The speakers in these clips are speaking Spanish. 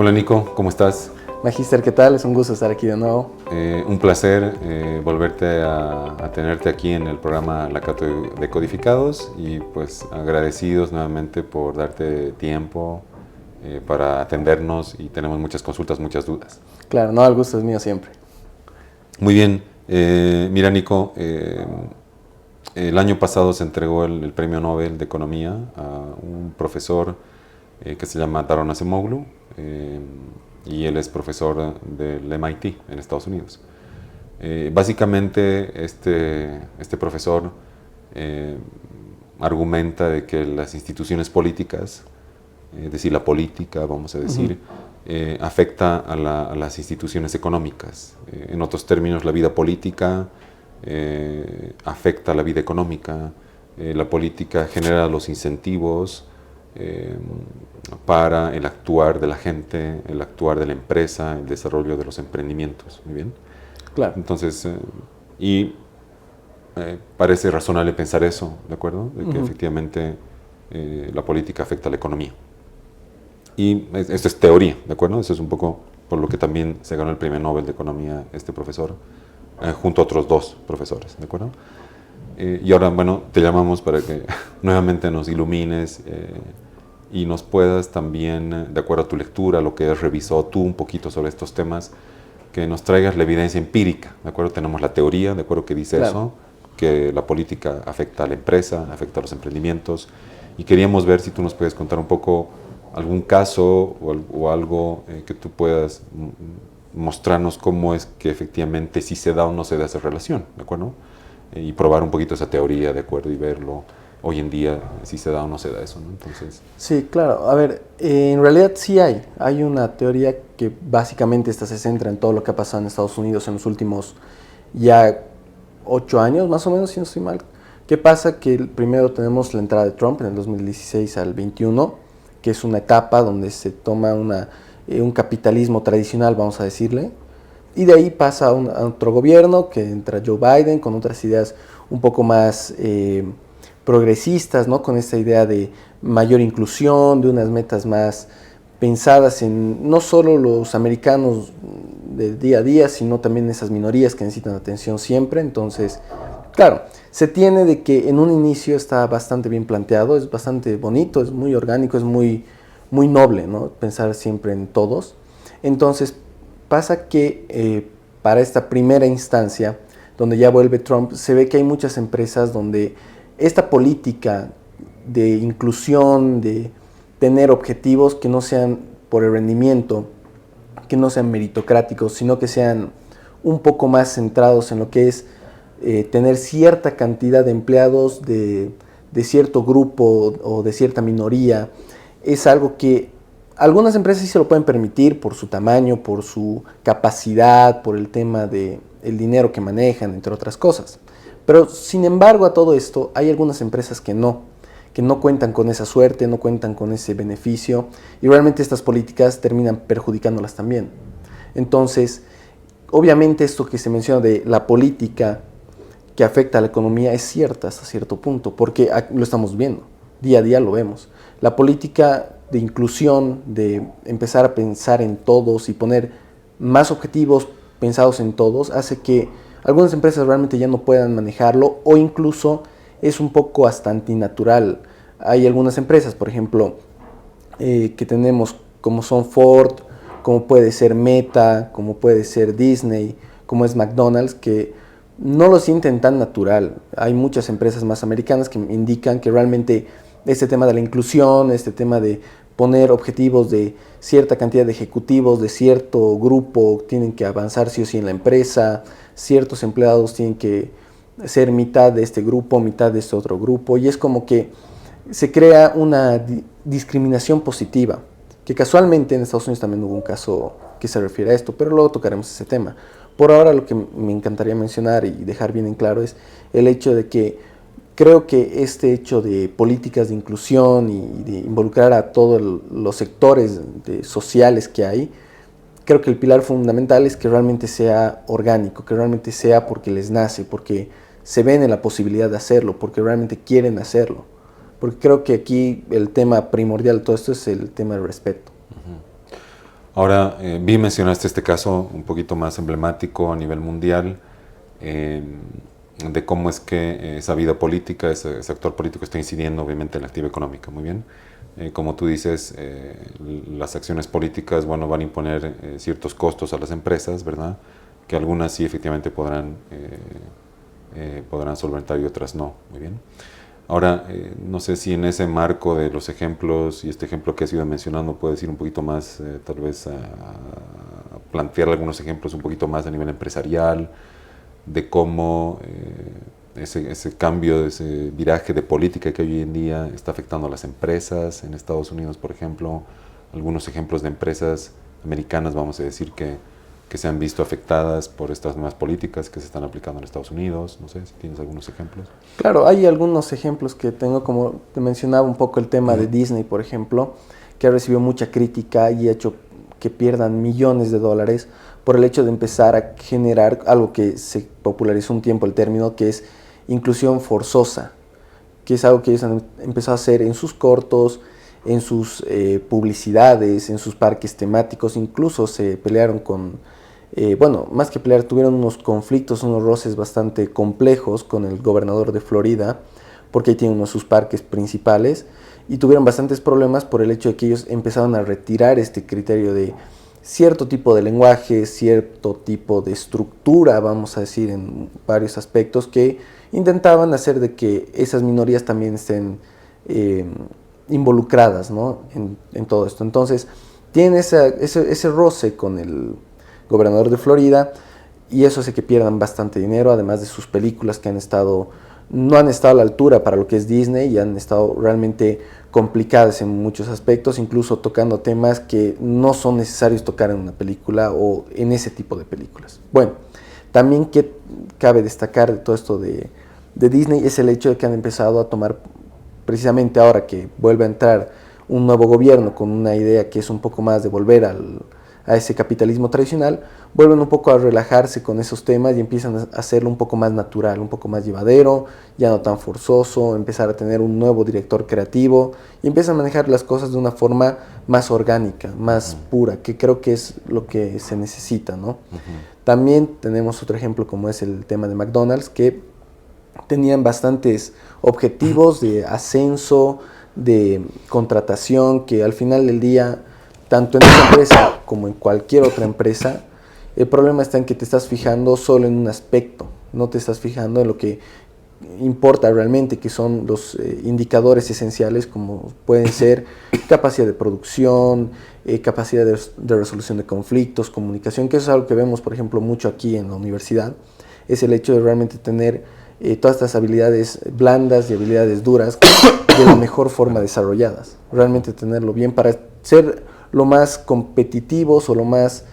Hola Nico, ¿cómo estás? Magíster, ¿qué tal? Es un gusto estar aquí de nuevo. Un placer volverte a tenerte aquí en el programa La Cato de Codificados y pues agradecidos nuevamente por darte tiempo para atendernos y tenemos muchas consultas, muchas dudas. Claro, no, el gusto es mío siempre. Muy bien, mira Nico, el año pasado se entregó el Premio Nobel de Economía a un profesor que se llama Daron Acemoglu y él es profesor del MIT en Estados Unidos. Básicamente este profesor argumenta de que las instituciones políticas, es decir, la política, vamos a decir, afecta a las instituciones económicas. En otros términos, la vida política afecta a la vida económica. La política genera los incentivos para el actuar de la gente, el actuar de la empresa, el desarrollo de los emprendimientos. Muy bien. Claro. Entonces, parece razonable pensar eso, ¿de acuerdo? De que efectivamente la política afecta a la economía. Y esto es teoría, ¿de acuerdo? Eso es un poco por lo que también se ganó el Premio Nobel de Economía este profesor, junto a otros dos profesores, ¿de acuerdo? Y ahora, bueno, te llamamos para que nuevamente nos ilumines y nos puedas también, de acuerdo a tu lectura, lo que has revisado tú un poquito sobre estos temas, que nos traigas la evidencia empírica, ¿de acuerdo? Tenemos la teoría, ¿de acuerdo? Que dice eso, que la política afecta a la empresa, afecta a los emprendimientos, y queríamos ver si tú nos puedes contar un poco algún caso o algo que tú puedas mostrarnos cómo es que efectivamente si se da o no se da esa relación, ¿de acuerdo? Y probar un poquito esa teoría, ¿de acuerdo? Y verlo hoy en día si se da o no se da eso, ¿no? Entonces... Sí, claro. A ver, en realidad sí hay una teoría que básicamente esta se centra en todo lo que ha pasado en Estados Unidos en los últimos ya 8 años, más o menos, si no estoy mal. ¿Qué pasa? Que primero tenemos la entrada de Trump en el 2016 al 21, que es una etapa donde se toma un capitalismo tradicional, vamos a decirle, y de ahí pasa a otro gobierno, que entra Joe Biden con otras ideas un poco más progresistas, ¿no? Con esta idea de mayor inclusión, de unas metas más pensadas en no solo los americanos del día a día, sino también esas minorías que necesitan atención siempre. Entonces, claro, se tiene de que en un inicio está bastante bien planteado, es bastante bonito, es muy orgánico, es muy noble, ¿no? Pensar siempre en todos. Entonces, pasa que para esta primera instancia, donde ya vuelve Trump, se ve que hay muchas empresas donde esta política de inclusión, de tener objetivos que no sean por el rendimiento, que no sean meritocráticos, sino que sean un poco más centrados en lo que es tener cierta cantidad de empleados de cierto grupo o de cierta minoría, es algo que algunas empresas sí se lo pueden permitir por su tamaño, por su capacidad, por el tema del dinero que manejan, entre otras cosas. Pero sin embargo a todo esto hay algunas empresas que no cuentan con esa suerte, no cuentan con ese beneficio y realmente estas políticas terminan perjudicándolas también. Entonces, obviamente esto que se menciona de la política que afecta a la economía es cierta hasta cierto punto, porque lo estamos viendo, día a día lo vemos. La política de inclusión, de empezar a pensar en todos y poner más objetivos pensados en todos, hace que algunas empresas realmente ya no puedan manejarlo o incluso es un poco hasta antinatural. Hay algunas empresas, por ejemplo, que tenemos como son Ford, como puede ser Meta, como puede ser Disney, como es McDonald's, que no lo sienten tan natural. Hay muchas empresas más americanas que indican que realmente este tema de la inclusión, este tema de poner objetivos de cierta cantidad de ejecutivos, de cierto grupo, tienen que avanzar sí o sí en la empresa, ciertos empleados tienen que ser mitad de este grupo, mitad de este otro grupo, y es como que se crea una discriminación positiva, que casualmente en Estados Unidos también hubo un caso que se refiere a esto, pero luego tocaremos ese tema. Por ahora lo que me encantaría mencionar y dejar bien en claro es el hecho de que creo que este hecho de políticas de inclusión y de involucrar a todos los sectores sociales que hay, creo que el pilar fundamental es que realmente sea orgánico, que realmente sea porque les nace, porque se ven en la posibilidad de hacerlo, porque realmente quieren hacerlo. Porque creo que aquí el tema primordial de todo esto es el tema del respeto. Ahora, vi mencionaste este caso un poquito más emblemático a nivel mundial, de cómo es que esa vida política, ese actor político está incidiendo obviamente en la actividad económica. Muy bien. Como tú dices, las acciones políticas, bueno, van a imponer ciertos costos a las empresas, ¿verdad? Que algunas sí efectivamente podrán solventar y otras no. Muy bien. Ahora, no sé si en ese marco de los ejemplos y este ejemplo que has ido mencionando puedes ir un poquito más, tal vez a plantear algunos ejemplos un poquito más a nivel empresarial, de cómo ese cambio, ese viraje de política que hoy en día está afectando a las empresas en Estados Unidos, por ejemplo, algunos ejemplos de empresas americanas, vamos a decir, que se han visto afectadas por estas nuevas políticas que se están aplicando en Estados Unidos. No sé si tienes algunos ejemplos. Claro, hay algunos ejemplos que tengo, como te mencionaba un poco el tema de Disney, por ejemplo, que ha recibido mucha crítica y ha hecho que pierdan millones de dólares por el hecho de empezar a generar algo que se popularizó un tiempo el término, que es inclusión forzosa, que es algo que ellos han empezado a hacer en sus cortos, en sus publicidades, en sus parques temáticos. Incluso se pelearon con, bueno, más que pelear, tuvieron unos conflictos, unos roces bastante complejos con el gobernador de Florida, porque ahí tienen uno de sus parques principales, y tuvieron bastantes problemas por el hecho de que ellos empezaron a retirar este criterio de cierto tipo de lenguaje, cierto tipo de estructura, vamos a decir, en varios aspectos, que intentaban hacer de que esas minorías también estén involucradas, ¿no?, en todo esto. Entonces, tienen ese roce con el gobernador de Florida, y eso hace que pierdan bastante dinero, además de sus películas que no han estado a la altura para lo que es Disney y han estado realmente complicadas en muchos aspectos, incluso tocando temas que no son necesarios tocar en una película o en ese tipo de películas. Bueno, también que cabe destacar de todo esto de Disney es el hecho de que han empezado a tomar, precisamente ahora que vuelve a entrar un nuevo gobierno con una idea que es un poco más de volver a ese capitalismo tradicional, vuelven un poco a relajarse con esos temas y empiezan a hacerlo un poco más natural, un poco más llevadero, ya no tan forzoso, empezar a tener un nuevo director creativo y empiezan a manejar las cosas de una forma más orgánica, más pura, que creo que es lo que se necesita, ¿no? También tenemos otro ejemplo como es el tema de McDonald's, que tenían bastantes objetivos de ascenso, de contratación, que al final del día, tanto en esa empresa como en cualquier otra empresa, el problema está en que te estás fijando solo en un aspecto, no te estás fijando en lo que importa realmente, que son los indicadores esenciales, como pueden ser capacidad de producción, capacidad de resolución de conflictos, comunicación, que eso es algo que vemos, por ejemplo, mucho aquí en la universidad, es el hecho de realmente tener todas estas habilidades blandas y habilidades duras de la mejor forma desarrolladas, realmente tenerlo bien para ser lo más competitivos o lo más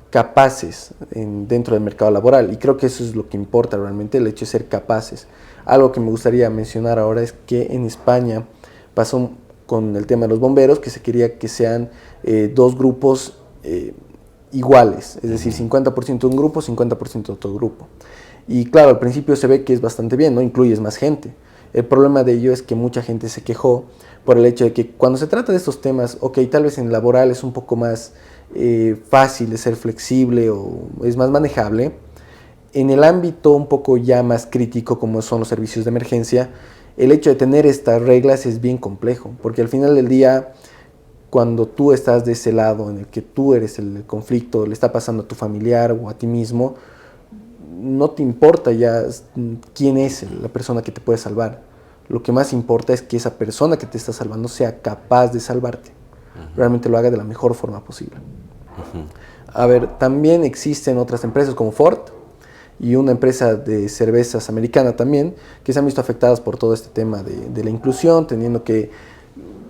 capaces dentro del mercado laboral, y creo que eso es lo que importa realmente, el hecho de ser capaces. Algo que me gustaría mencionar ahora es que en España pasó con el tema de los bomberos, que se quería que sean dos grupos iguales, es decir, 50% de un grupo, 50% de otro grupo. Y claro, al principio se ve que es bastante bien, ¿no? Incluyes más gente. El problema de ello es que mucha gente se quejó por el hecho de que cuando se trata de estos temas, ok, tal vez en laboral es un poco más fácil de ser flexible o es más manejable. En el ámbito un poco ya más crítico, como son los servicios de emergencia, el hecho de tener estas reglas es bien complejo, porque al final del día, cuando tú estás de ese lado en el que tú eres el conflicto, le está pasando a tu familiar o a ti mismo, no te importa ya quién es la persona que te puede salvar. Lo que más importa es que esa persona que te está salvando sea capaz de salvarte. Realmente lo haga de la mejor forma posible. A ver, también existen otras empresas como Ford y una empresa de cervezas americana también, que se han visto afectadas por todo este tema de la inclusión, teniendo que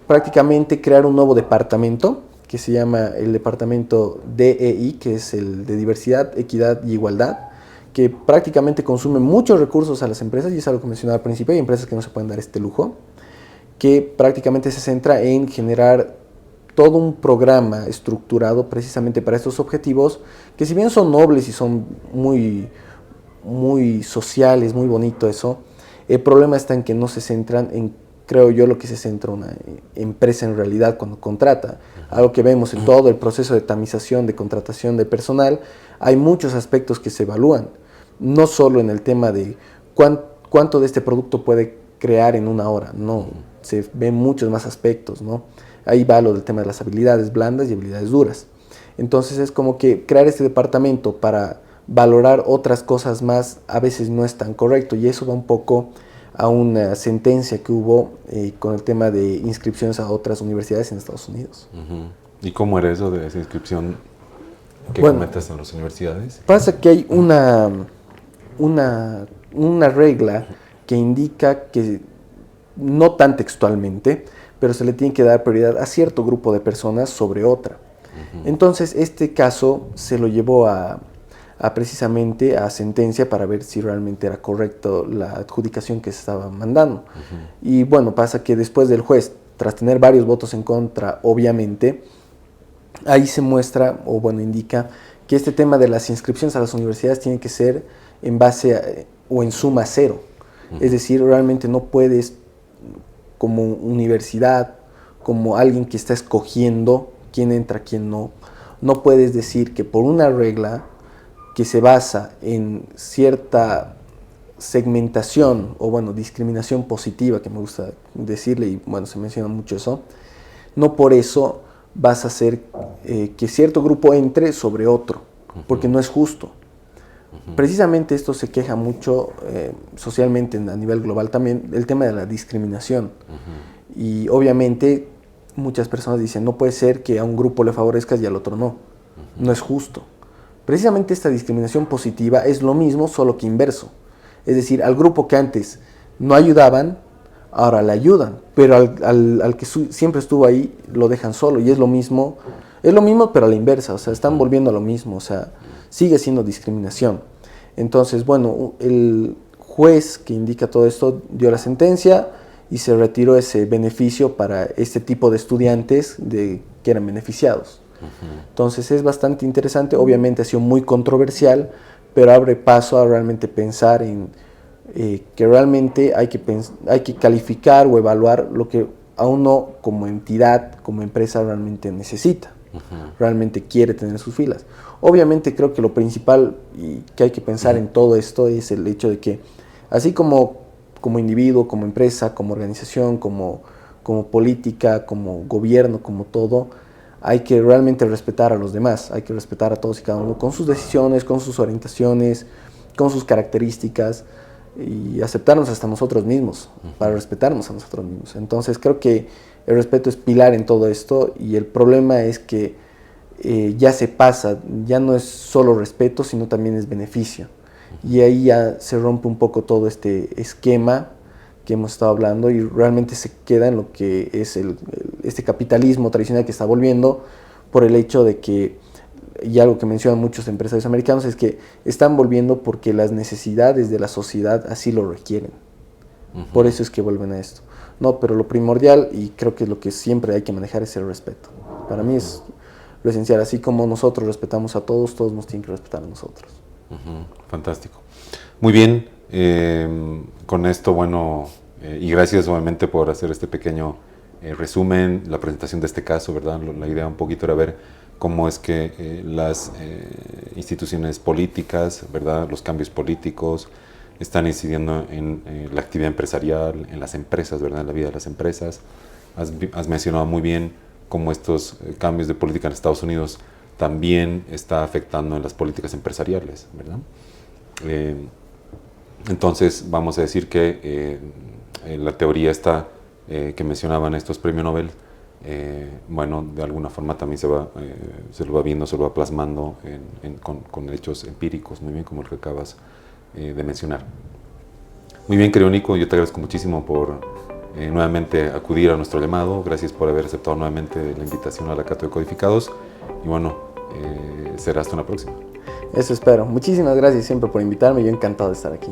prácticamente crear un nuevo departamento que se llama el departamento DEI, que es el de diversidad, equidad y igualdad, que prácticamente consume muchos recursos a las empresas, y es algo que mencionaba al principio, hay empresas que no se pueden dar este lujo, que prácticamente se centra en generar todo un programa estructurado precisamente para estos objetivos, que si bien son nobles y son muy, muy sociales, muy bonito eso, el problema está en que no se centran en creo yo, lo que se centra una empresa en realidad cuando contrata. Algo que vemos en todo el proceso de tamización, de contratación de personal, hay muchos aspectos que se evalúan, no solo en el tema de cuánto de este producto puede crear en una hora, no, se ven muchos más aspectos, ¿no? Ahí va lo del tema de las habilidades blandas y habilidades duras. Entonces es como que crear este departamento para valorar otras cosas más a veces no es tan correcto, y eso va un poco a una sentencia que hubo con el tema de inscripciones a otras universidades en Estados Unidos. ¿Y cómo era eso de esa inscripción que comentas en las universidades? Pasa que hay una regla que indica que, no tan textualmente, pero se le tiene que dar prioridad a cierto grupo de personas sobre otra. Entonces, este caso se lo llevó precisamente a sentencia para ver si realmente era correcto la adjudicación que se estaba mandando. Y bueno, pasa que después del juez, tras tener varios votos en contra, obviamente, ahí se muestra, o bueno, indica que este tema de las inscripciones a las universidades tiene que ser en base o en suma cero. Es decir, realmente no puedes, como universidad, como alguien que está escogiendo quién entra, quién no, no puedes decir que por una regla que se basa en cierta segmentación o bueno, discriminación positiva, que me gusta decirle, y bueno, se menciona mucho eso, no por eso vas a hacer que cierto grupo entre sobre otro, porque no es justo. Precisamente esto se queja mucho socialmente a nivel global también, el tema de la discriminación. Y obviamente muchas personas dicen, no puede ser que a un grupo le favorezcas y al otro no. No es justo. Precisamente esta discriminación positiva es lo mismo, solo que inverso. Es decir, al grupo que antes no ayudaban, ahora le ayudan, pero al que siempre estuvo ahí lo dejan solo, y es lo mismo pero a la inversa, o sea, están volviendo a lo mismo, o sea, sigue siendo discriminación. Entonces, bueno, el juez que indica todo esto dio la sentencia y se retiró ese beneficio para este tipo de estudiantes que eran beneficiados. Entonces es bastante interesante, obviamente ha sido muy controversial, pero abre paso a realmente pensar en que realmente hay que calificar o evaluar lo que a uno como entidad, como empresa realmente necesita, realmente quiere tener en sus filas. Obviamente creo que lo principal y que hay que pensar en todo esto es el hecho de que así como individuo, como empresa, como organización, como política, como gobierno, como todo, hay que realmente respetar a los demás, hay que respetar a todos y cada uno con sus decisiones, con sus orientaciones, con sus características, y aceptarnos hasta nosotros mismos, para respetarnos a nosotros mismos. Entonces creo que el respeto es pilar en todo esto, y el problema es que ya se pasa, ya no es solo respeto, sino también es beneficio. Y ahí ya se rompe un poco todo este esquema que hemos estado hablando, y realmente se queda en lo que es este capitalismo tradicional que está volviendo, por el hecho de que, y algo que mencionan muchos empresarios americanos, es que están volviendo porque las necesidades de la sociedad así lo requieren. Por eso es que vuelven a esto. No, pero lo primordial, y creo que es lo que siempre hay que manejar, es el respeto. Para mí es lo esencial. Así como nosotros respetamos a todos, todos nos tienen que respetar a nosotros. Fantástico. Muy bien. Con esto, bueno, y gracias obviamente por hacer este pequeño resumen, la presentación de este caso, ¿verdad? La idea un poquito era ver cómo es que las instituciones políticas, ¿verdad? Los cambios políticos están incidiendo en la actividad empresarial, en las empresas, ¿verdad? En la vida de las empresas. Has mencionado muy bien cómo estos cambios de política en Estados Unidos también está afectando en las políticas empresariales, ¿verdad? Entonces, vamos a decir que la teoría esta que mencionaban estos premios Nobel, bueno, de alguna forma también se lo va viendo, se lo va plasmando con hechos empíricos, muy bien, como el que acabas de mencionar. Muy bien, querido Nico, yo te agradezco muchísimo por nuevamente acudir a nuestro llamado. Gracias por haber aceptado nuevamente la invitación a la Cátedra de Codificados. Y bueno, será hasta una próxima. Eso espero. Muchísimas gracias siempre por invitarme. Yo encantado de estar aquí.